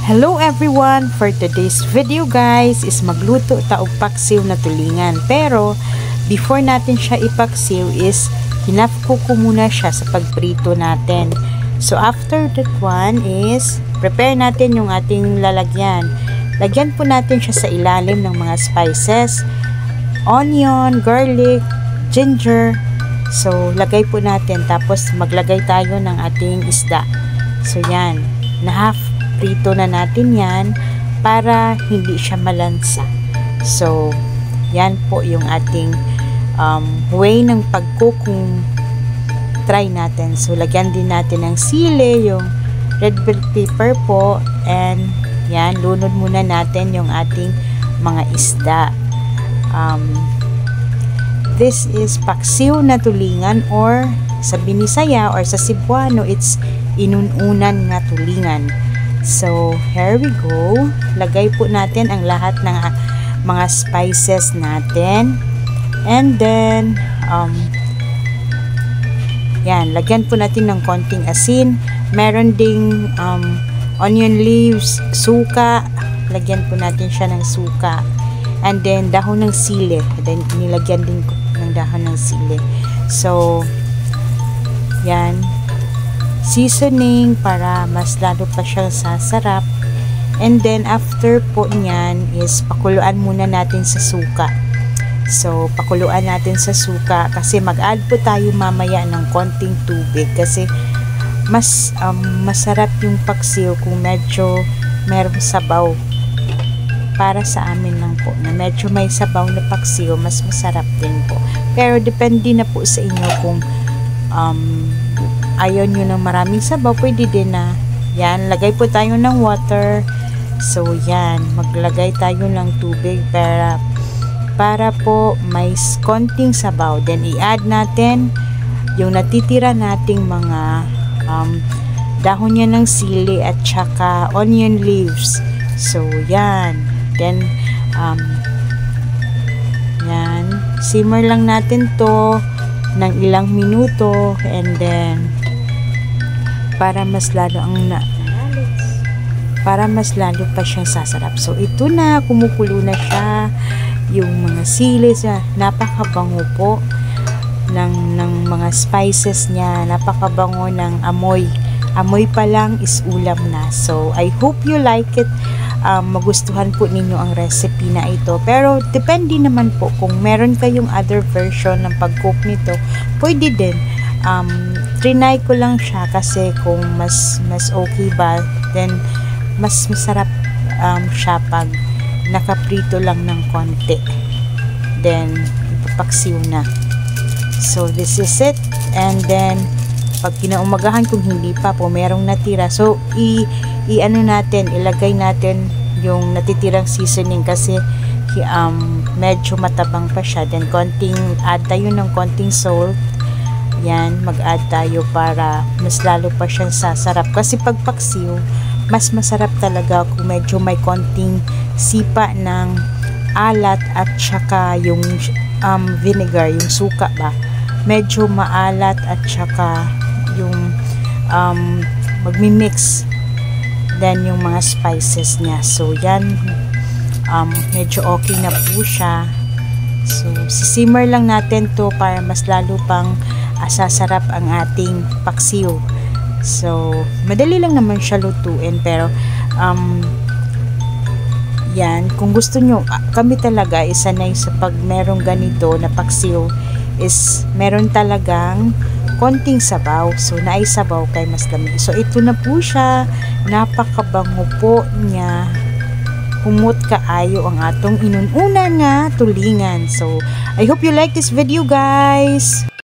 Hello everyone! For today's video guys is magluto taog paksiw na tulingan. Pero before natin siya ipaksiw is hinafko ko muna siya sa pagprito natin. So after that one is prepare natin yung ating lalagyan. Lagyan po natin siya sa ilalim ng mga spices, onion, garlic, ginger. So lagay po natin, tapos maglagay tayo ng ating isda. So yan, na half prito na natin yan para hindi siya malansa. So yan po yung ating way ng pag-cook kung try natin. So lagyan din natin ng sili, yung red bell pepper po, and yan, lunod muna natin yung ating mga isda. This is paksiw na tulingan, or sa Binisaya or sa Cebuano it's inununan nga tulingan. So, here we go. Lagay po natin ang lahat ng mga spices natin. And then, yan, lagyan po natin ng konting asin. Meron ding onion leaves, suka. Lagyan po natin siya ng suka. And then, dahon ng sili. Then, nilagyan din ko ng dahon ng sili. So, yan. Seasoning para mas lalo pa siyang sasarap. And then after po niyan is pakuluan muna natin sa suka. So pakuluan natin sa suka kasi mag-add po tayo mamaya ng konting tubig kasi mas masarap yung paksiw kung medyo merong sabaw. Para sa amin lang po na medyo may sabaw na paksiw, mas masarap din po. Pero depende na po sa inyo kung ayaw nyo ng maraming sabaw, pwede din na. Yan, lagay po tayo ng water. So yan, maglagay tayo ng tubig para po may konting sabaw. Then i-add natin yung natitira nating mga dahon niya ng sili at saka onion leaves. So yan, then yan, simmer lang natin to ng ilang minuto, and then para mas lalo pa siyang sasarap. So ito na, kumukulo na siya, yung mga sili siya, napakabango po ng mga spices niya, napakabango ng amoy pa lang is ulam na. So I hope you like it. Magustuhan po ninyo ang recipe na ito, pero depende naman po kung meron kayong other version ng pag-cook nito, pwede din. Trinay ko lang siya kasi kung mas okay ba, then mas masarap siya pag nakaprito lang ng konti, then ipapaksiw na. So this is it. And then pag kinaumagahan, kung hindi pa po merong natira, so ilagay natin yung natitirang seasoning kasi medyo matabang pa siya. Then add tayo ng konting salt. Yan, mag-add tayo para mas lalo pa siyang sasarap. Kasi pag paksiw, mas masarap talaga kung medyo may konting sipa ng alat at saka yung vinegar, yung suka ba. Medyo maalat at saka yung magmi-mix then yung mga spices niya. So yan, medyo okay na po siya. So sisimmer lang natin to para mas lalo pang sasarap ang ating paksiw. So madali lang naman siya lutuin, pero yan, kung gusto nyo, kami talaga isanay sa pag merong ganito na paksiw is meron talagang konting sabaw. So naisabaw kay mas lamig. So ito na po siya, napakabango po niya, humot kaayo ang atong inununan nga tulingan. So I hope you like this video guys.